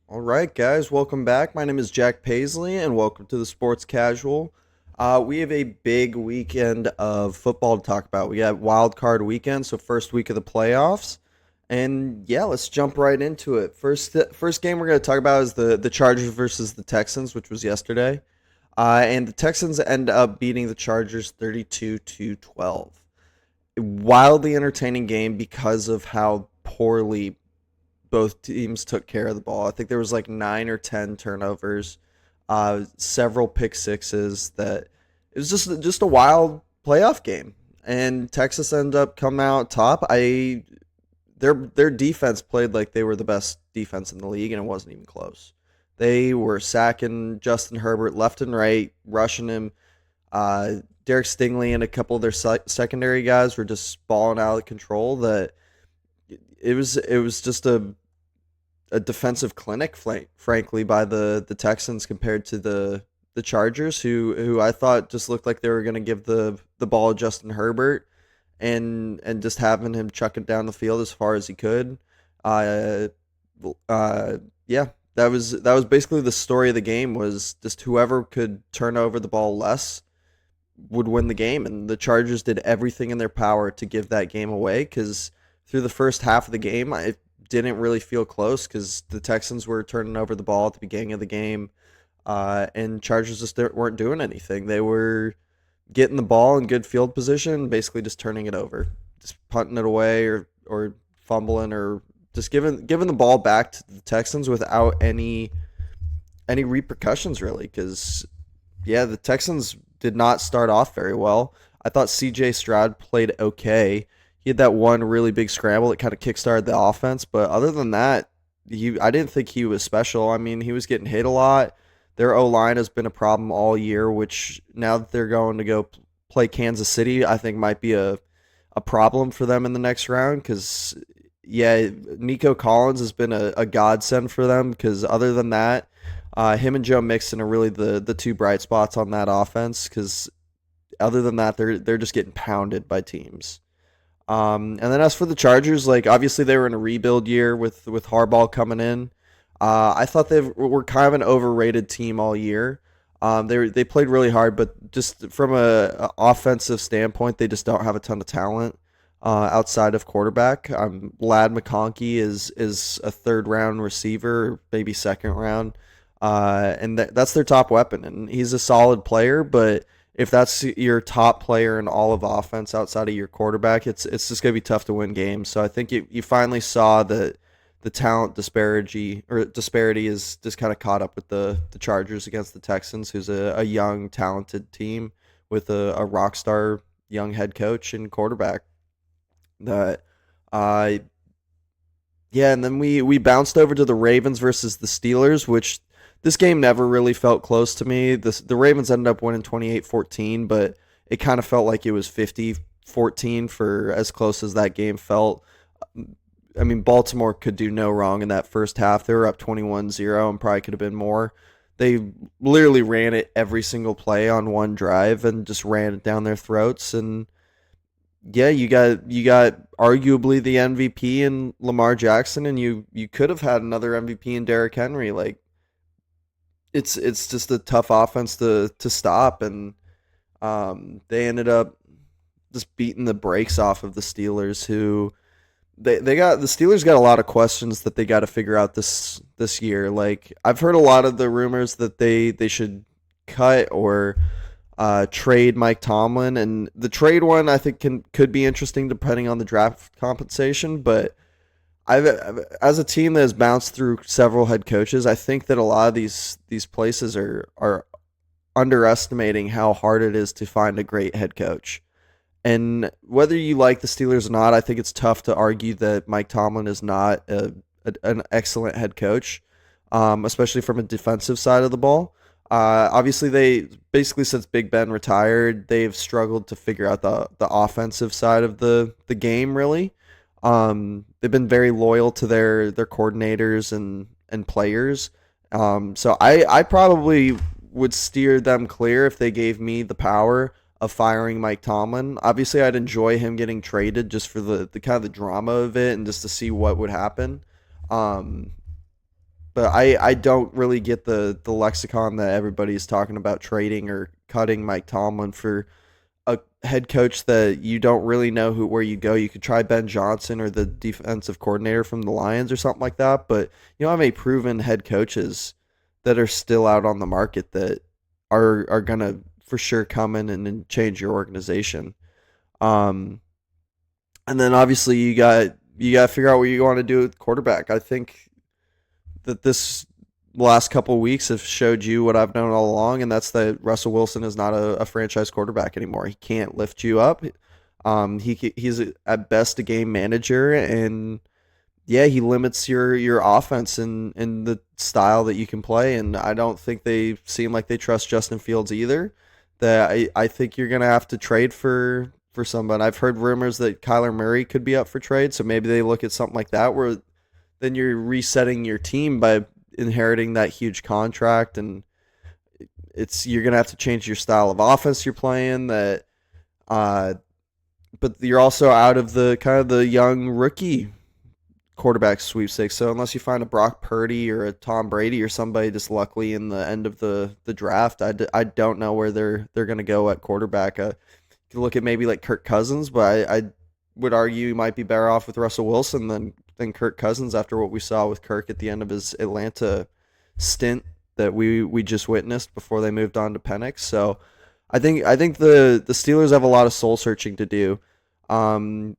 All right, guys, welcome back. My name is Jack Paisley, and welcome to the Sports Casual. We have a big weekend of football to talk about. We got Wildcard Weekend, so first week of the playoffs, and yeah, let's jump right into it. First game we're going to talk about is the Chargers versus the Texans, which was yesterday, and the Texans end up beating the Chargers 32 to 12. Wildly entertaining game because of how poorly both teams took care of the ball. I think there was like 9 or 10 turnovers, several pick sixes. That it was just a wild playoff game, and Texas ended up coming out top. Their defense played like they were the best defense in the league, and it wasn't even close. They were sacking Justin Herbert left and right, rushing him. Derek Stingley and a couple of their secondary guys were just balling out of control. That it was just a defensive clinic, frankly, by the Texans compared to the Chargers, who I thought just looked like they were going to give the ball to Justin Herbert and just having him chuck it down the field as far as he could. Uh, yeah, that was basically the story of the game, was just whoever could turn over the ball less would win the game, and the Chargers did everything in their power to give that game away, because through the first half of the game, it didn't really feel close because the Texans were turning over the ball at the beginning of the game, and Chargers just weren't doing anything. They were getting the ball in good field position, basically just turning it over, just punting it away or fumbling, or just giving the ball back to the Texans without any repercussions, really, because yeah, the Texans did not start off very well. I thought C.J. Stroud played okay. He had that one really big scramble that kind of kickstarted the offense, but other than that, I didn't think he was special. I mean, he was getting hit a lot. Their O line has been a problem all year, which now that they're going to go play Kansas City, I think might be a problem for them in the next round. Because yeah, Nico Collins has been a godsend for them. Because other than that, him and Joe Mixon are really the two bright spots on that offense. Because other than that, they're just getting pounded by teams. And then as for the Chargers, like obviously they were in a rebuild year with Harbaugh coming in. I thought they were kind of an overrated team all year. They played really hard, but just from a offensive standpoint, they just don't have a ton of talent outside of quarterback. Lad McConkey is a third round receiver, maybe second round, and that's their top weapon, and he's a solid player, but if that's your top player in all of offense outside of your quarterback, it's just gonna be tough to win games. So I think you finally saw that the talent disparity is just kind of caught up with the Chargers against the Texans, who's a young, talented team with a rock star young head coach and quarterback. That uh yeah, and then we bounced over to the Ravens versus the Steelers, which this game never really felt close to me. The Ravens ended up winning 28-14, but it kind of felt like it was 50-14 for as close as that game felt. I mean, Baltimore could do no wrong in that first half. They were up 21-0 and probably could have been more. They literally ran it every single play on one drive and just ran it down their throats. And yeah, you got arguably the MVP in Lamar Jackson, and you could have had another MVP in Derrick Henry. Like it's just a tough offense to stop, and they ended up just beating the brakes off of the Steelers, who the Steelers got a lot of questions that they got to figure out this year. Like I've heard a lot of the rumors that they should cut or trade Mike Tomlin, and the trade one I think could be interesting depending on the draft compensation. But as a team that has bounced through several head coaches, I think that a lot of these places are underestimating how hard it is to find a great head coach. And whether you like the Steelers or not, I think it's tough to argue that Mike Tomlin is not an excellent head coach, especially from a defensive side of the ball. Obviously, they basically since Big Ben retired, they've struggled to figure out the offensive side of the game. Really, they've been very loyal to their coordinators and players. So I probably would steer them clear if they gave me the power of firing Mike Tomlin. Obviously, I'd enjoy him getting traded just for the kind of the drama of it and just to see what would happen. Um, But I don't really get the lexicon that everybody's talking about trading or cutting Mike Tomlin for a head coach that you don't really know where you go. You could try Ben Johnson or the defensive coordinator from the Lions or something like that, but you don't have any proven head coaches that are still out on the market that are gonna for sure come in and change your organization. Um, and then obviously you got to figure out what you want to do with quarterback. I think that this last couple of weeks have showed you what I've known all along, and that's that Russell Wilson is not a franchise quarterback anymore. He can't lift you up. He's at best a game manager, and yeah, he limits your offense and the style that you can play. And I don't think they seem like they trust Justin Fields either. That I think you're gonna have to trade for someone. I've heard rumors that Kyler Murray could be up for trade, so maybe they look at something like that where then you're resetting your team by inheriting that huge contract, and you're gonna have to change your style of offense you're playing. Uh, but you're also out of the kind of the young rookie quarterback sweepstakes. So unless you find a Brock Purdy or a Tom Brady or somebody just luckily in the end of the draft, I don't know where they're gonna go at quarterback. You can look at maybe like Kirk Cousins, but I would argue you might be better off with Russell Wilson than Kirk Cousins after what we saw with Kirk at the end of his Atlanta stint that we just witnessed before they moved on to Penix. So I think the Steelers have a lot of soul searching to do. Um,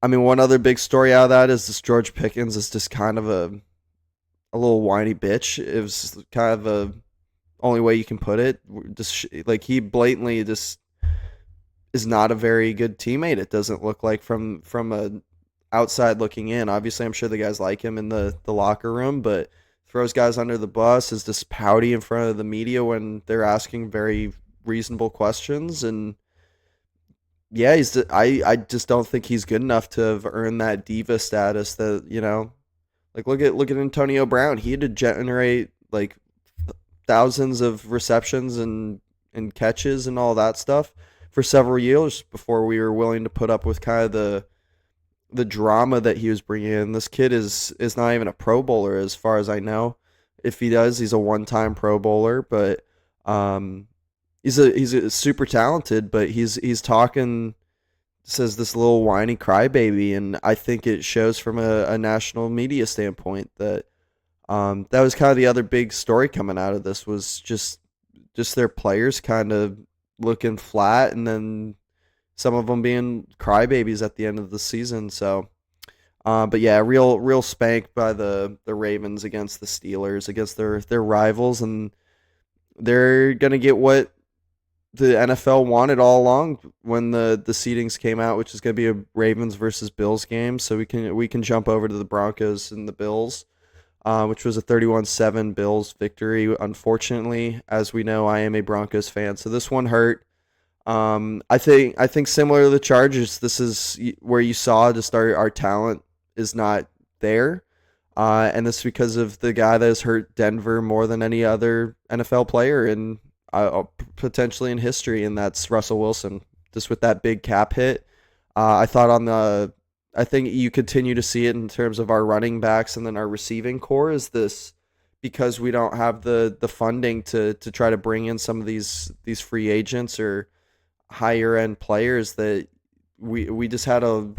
I mean, one other big story out of that is this George Pickens is just kind of a little whiny bitch. It was kind of a only way you can put it. Just like he blatantly just is not a very good teammate. It doesn't look like from a outside looking in. Obviously, I'm sure the guys like him in the locker room, but throws guys under the bus, is just pouty in front of the media when they're asking very reasonable questions. And yeah, I just don't think he's good enough to have earned that diva status that, like look at Antonio Brown. He had to generate like thousands of receptions and catches and all that stuff for several years before we were willing to put up with kind of the drama that he was bringing in. This kid is not even a Pro Bowler as far as I know. If he does, he's a one-time Pro Bowler, but he's a super talented, but he's talking says this little whiny crybaby, and I think it shows from a national media standpoint that that was kind of the other big story coming out of this was just their players kind of looking flat, and then some of them being crybabies at the end of the season. So, but yeah, real spank by the Ravens against the Steelers, against their rivals, and they're gonna get what the NFL wanted all along when the seedings came out, which is gonna be a Ravens versus Bills game. So we can jump over to the Broncos and the Bills, which was a 31-7 Bills victory. Unfortunately, as we know, I am a Broncos fan, so this one hurt. I think similar to the Chargers, this is where you saw just our talent is not there, and this is because of the guy that has hurt Denver more than any other NFL player in potentially in history, and that's Russell Wilson. Just with that big cap hit, I think you continue to see it in terms of our running backs and then our receiving core. Is this because we don't have the funding to try to bring in some of these free agents or higher end players that we just had a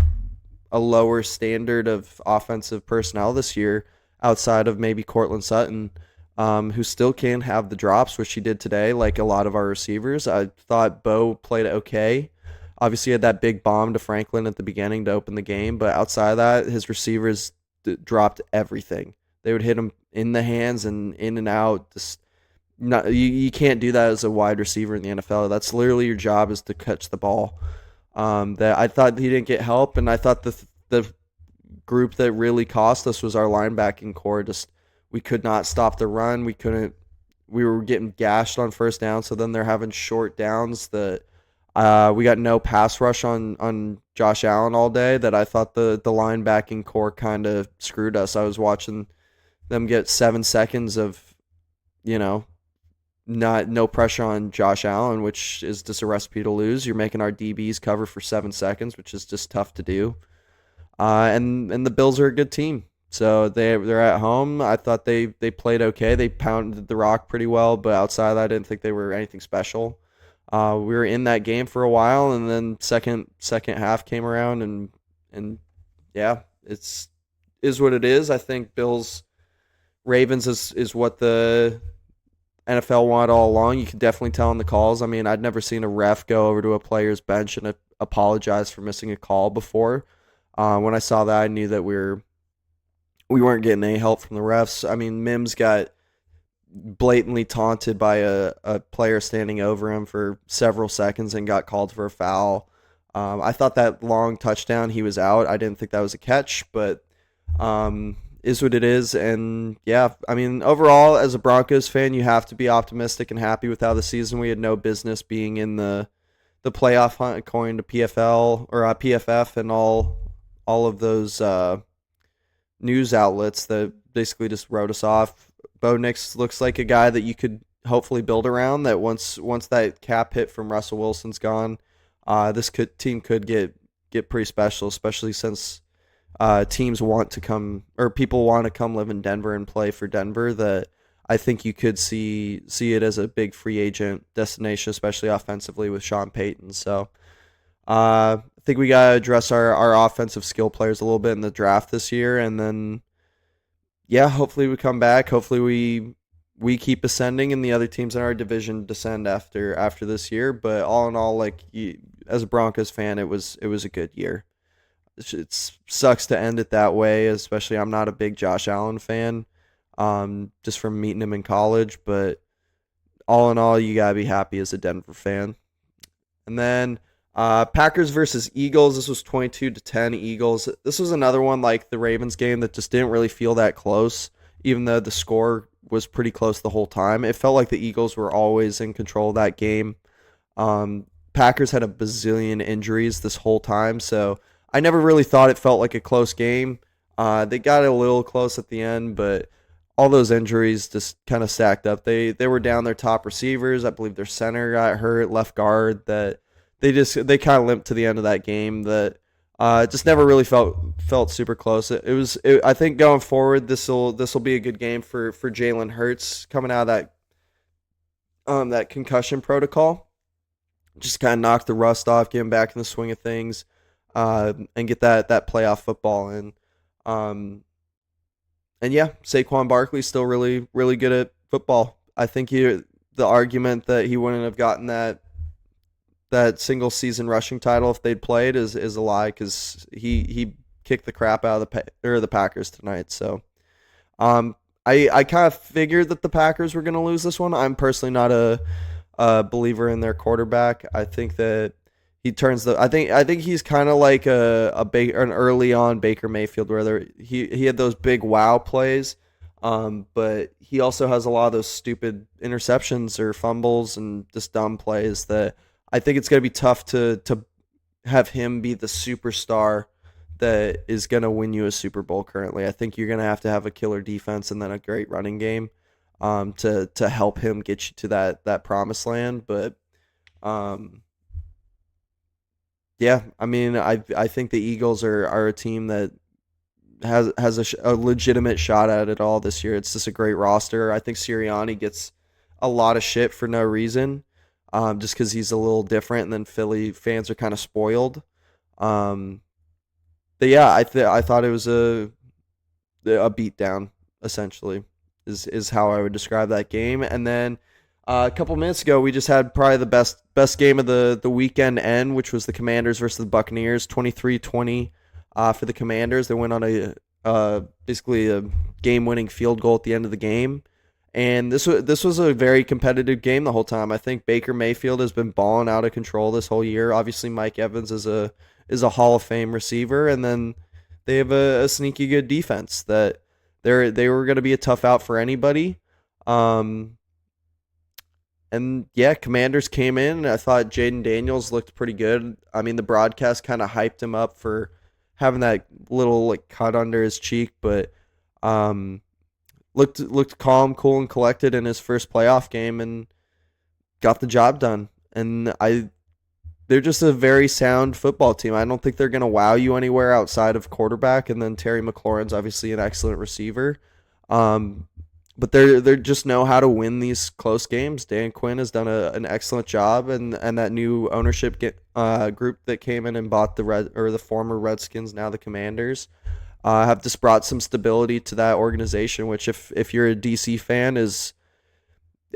lower standard of offensive personnel this year outside of maybe Cortland Sutton, who still can have the drops, which he did today, like a lot of our receivers. I thought Bo played okay. Obviously, he had that big bomb to Franklin at the beginning to open the game, but outside of that, his receivers dropped everything. They would hit him in the hands and in and out. Just not you can't do that as a wide receiver in the NFL. That's literally your job, is to catch the ball. That I thought he didn't get help, and I thought the group that really cost us was our linebacking core. Just we could not stop the run. We were getting gashed on first down, so then they're having short downs that we got no pass rush on Josh Allen all day. That I thought the linebacking core kind of screwed us. I was watching them get 7 seconds of, no pressure on Josh Allen, which is just a recipe to lose. You're making our DBs cover for 7 seconds, which is just tough to do. And the Bills are a good team. So they're at home. I thought they played okay. They pounded the rock pretty well, but outside of that, I didn't think they were anything special. We were in that game for a while, and then second half came around, and yeah, it's is what it is. I think Bills Ravens is what the NFL wanted all along. You could definitely tell in the calls. I mean, I'd never seen a ref go over to a player's bench and apologize for missing a call before. When I saw that, I knew that we weren't getting any help from the refs. I mean, Mims got blatantly taunted by a player standing over him for several seconds and got called for a foul. I thought that long touchdown, he was out. I didn't think that was a catch, but is what it is. And yeah, I mean, overall, as a Broncos fan, you have to be optimistic and happy with how the season. We had no business being in the playoff hunt according to PFL or PFF and all of those news outlets that basically just wrote us off. Bo Nix looks like a guy that you could hopefully build around. That once that cap hit from Russell Wilson's gone, team could get pretty special, especially since teams want to come or people want to come live in Denver and play for Denver. That I think you could see it as a big free agent destination, especially offensively with Sean Payton. So I think we gotta address our offensive skill players a little bit in the draft this year, and then yeah, hopefully we come back. Hopefully we keep ascending, and the other teams in our division descend after this year. But all in all, like as a Broncos fan, it was a good year. It sucks to end it that way, especially I'm not a big Josh Allen fan, just from meeting him in college. But all in all, you gotta be happy as a Denver fan. And then Packers versus Eagles. This was 22-10 Eagles. This was another one like the Ravens game that just didn't really feel that close, even though the score was pretty close the whole time. It felt like the Eagles were always in control of that game. Packers had a bazillion injuries this whole time, so I never really thought it felt like a close game. They got it a little close at the end, but all those injuries just kind of stacked up. They were down their top receivers. I believe their center got hurt, left guard. That they kind of limped to the end of that game. That it just never really felt super close. I think going forward, this will be a good game for Jalen Hurts coming out of that concussion protocol. Just kind of knock the rust off, get him back in the swing of things, and get that playoff football in. And yeah, Saquon Barkley's still really, really good at football. I think the argument that he wouldn't have gotten that single season rushing title if they'd played is a lie, because he kicked the crap out of the Packers tonight. So I kind of figured that the Packers were going to lose this one. I'm personally not a believer in their quarterback. I think that he turns I think he's kind of like an early on Baker Mayfield, where he had those big wow plays, but he also has a lot of those stupid interceptions or fumbles and just dumb plays that I think it's going to be tough to have him be the superstar that is going to win you a Super Bowl currently. I think you're going to have a killer defense and then a great running game to help him get you to that promised land. But yeah, I mean, I think the Eagles are a team that has a legitimate shot at it all this year. It's just a great roster. I think Sirianni gets a lot of shit for no reason, just because he's a little different, and then Philly fans are kind of spoiled. But yeah, I thought it was a beatdown, essentially, is how I would describe that game. And then a couple minutes ago, we just had probably the best game of the weekend end, which was the Commanders versus the Buccaneers, 23-20 for the Commanders. They went on basically a game-winning field goal at the end of the game. And this was a very competitive game the whole time. I think Baker Mayfield has been balling out of control this whole year. Obviously, Mike Evans is a Hall of Fame receiver, and then they have a sneaky good defense that they were going to be a tough out for anybody. And yeah, Commanders came in, and I thought Jaden Daniels looked pretty good. I mean, the broadcast kind of hyped him up for having that little like cut under his cheek, but looked calm, cool, and collected in his first playoff game and got the job done. And they're just a very sound football team. I don't think they're going to wow you anywhere outside of quarterback, and then Terry McLaurin's obviously an excellent receiver. Um, but they just know how to win these close games. Dan Quinn has done an excellent job, and that new ownership group that came in and bought the former Redskins, now the Commanders, have just brought some stability to that organization. Which, if you're a DC fan, is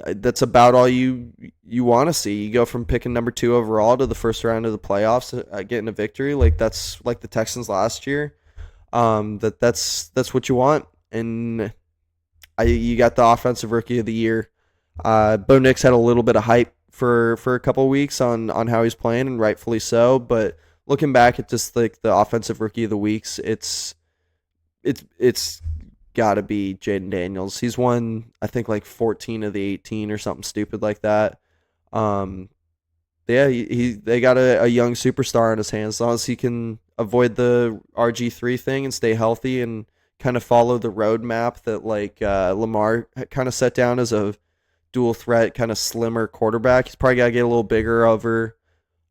that's about all you want to see. You go from picking number 2 overall to the first round of the playoffs, getting a victory. Like that's like the Texans last year. That's what you want, and you got the offensive rookie of the year. Bo Nix had a little bit of hype for a couple of weeks on how he's playing, and rightfully so. But looking back at just like the offensive rookie of the weeks, it's got to be Jaden Daniels. He's won, I think, like 14 of the 18 or something stupid like that. Um, yeah, they got a young superstar in his hands. As long as he can avoid the RG3 thing and stay healthy and kind of follow the roadmap that like Lamar kind of set down as a dual threat, kind of slimmer quarterback. He's probably got to get a little bigger over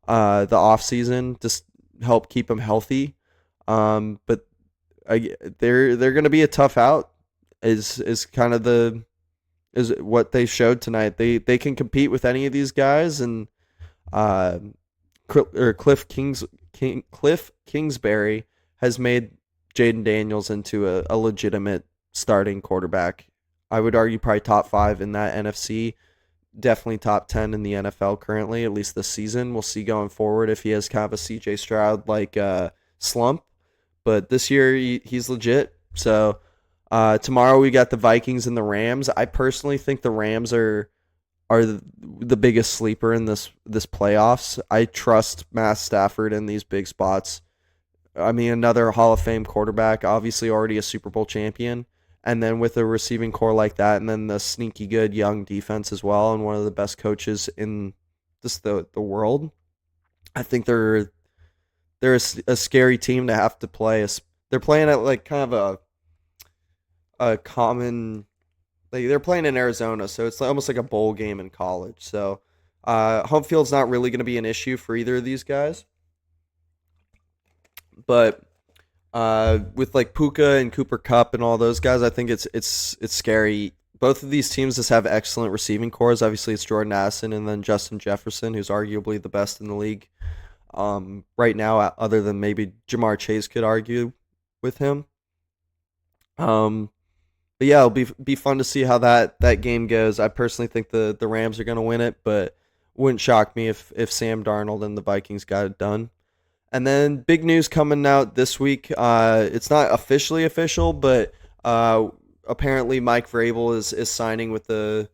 the offseason, just help keep him healthy. But they're going to be a tough out. Is kind of is what they showed tonight. They can compete with any of these guys, and Cliff Kingsbury has made Jaden Daniels into a legitimate starting quarterback. I would argue probably top 5 in that NFC. Definitely top 10 in the NFL currently, at least this season. We'll see going forward if he has kind of a CJ Stroud like slump. But this year he's legit. So tomorrow we got the Vikings and the Rams. I personally think the Rams are the biggest sleeper in this playoffs. I trust Matt Stafford in these big spots. I mean, another Hall of Fame quarterback, obviously already a Super Bowl champion, and then with a receiving core like that, and then the sneaky good young defense as well, and one of the best coaches in just the world. I think they're a scary team to have to play. They're playing at like kind of a common, like they're playing in Arizona, so it's almost like a bowl game in college. So home field's not really going to be an issue for either of these guys. But with like Puka and Cooper Kupp and all those guys, I think it's scary. Both of these teams just have excellent receiving cores. Obviously, it's Jordan Addison and then Justin Jefferson, who's arguably the best in the league right now, other than maybe Jamar Chase could argue with him. But yeah, it'll be fun to see how that game goes. I personally think the Rams are going to win it, but wouldn't shock me if Sam Darnold and the Vikings got it done. And then big news coming out this week. It's not officially official, but apparently Mike Vrabel is signing with the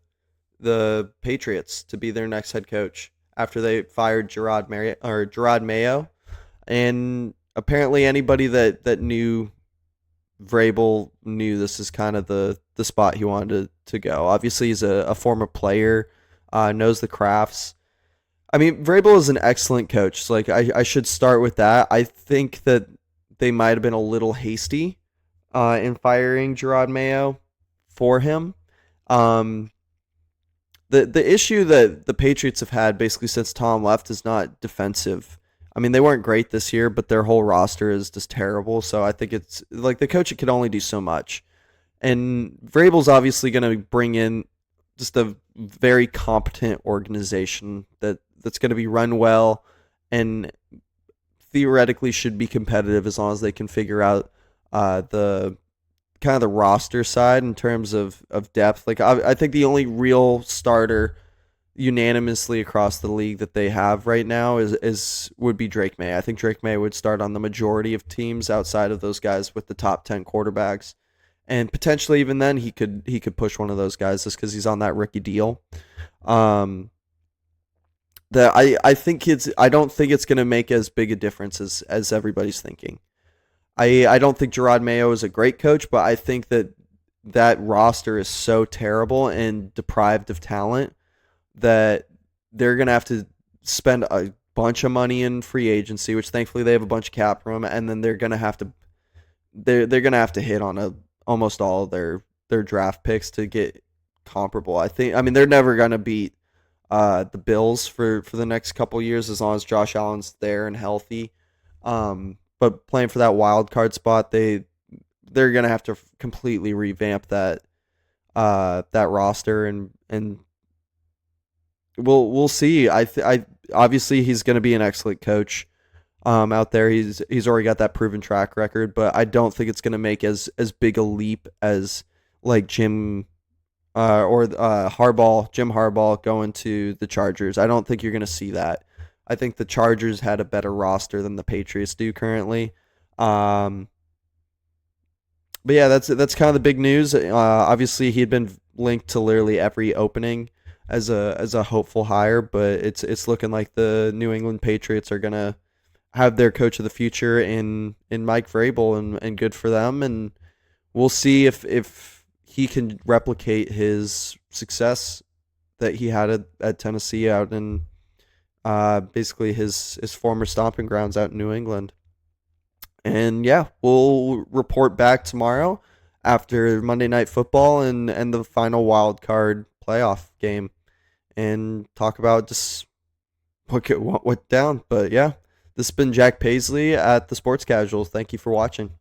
Patriots to be their next head coach after they fired Gerard Mayo. And apparently anybody that knew Vrabel knew this is kind of the spot he wanted to go. Obviously, he's a former player, knows the crafts. I mean, Vrabel is an excellent coach. So, like, I should start with that. I think that they might have been a little hasty in firing Gerard Mayo for him. The issue that the Patriots have had basically since Tom left is not defensive. I mean, they weren't great this year, but their whole roster is just terrible. So I think it's like the coach can only do so much. And Vrabel's obviously going to bring in just a very competent organization that's going to be run well and theoretically should be competitive as long as they can figure out the kind of the roster side in terms of depth. Like I think the only real starter unanimously across the league that they have right now would be Drake May. I think Drake May would start on the majority of teams outside of those guys with the top 10 quarterbacks. And potentially even then he could push one of those guys just because he's on that rookie deal. I don't think it's going to make as big a difference as everybody's thinking. I don't think Gerard Mayo is a great coach, but I think that roster is so terrible and deprived of talent that they're going to have to spend a bunch of money in free agency, which thankfully they have a bunch of cap room, and then they're going to have to hit on almost all of their draft picks to get comparable. I mean they're never going to beat the Bills for the next couple years as long as Josh Allen's there and healthy. But playing for that wild card spot, they're gonna have to completely revamp that roster and we'll see. I obviously he's gonna be an excellent coach. Out there, he's already got that proven track record, but I don't think it's gonna make as big a leap as like Jim Harbaugh going to the Chargers. I don't think you're gonna see that. I think the Chargers had a better roster than the Patriots do currently. Um, but yeah, that's kind of the big news. Obviously, he had been linked to literally every opening as a hopeful hire, but it's looking like the New England Patriots are gonna have their coach of the future in Mike Vrabel, and good for them. And we'll see if he can replicate his success that he had at Tennessee out in basically his former stomping grounds out in New England. And yeah, we'll report back tomorrow after Monday Night Football and the final wild card playoff game and talk about just what went down. But yeah, this has been Jack Paisley at the Sports Casual. Thank you for watching.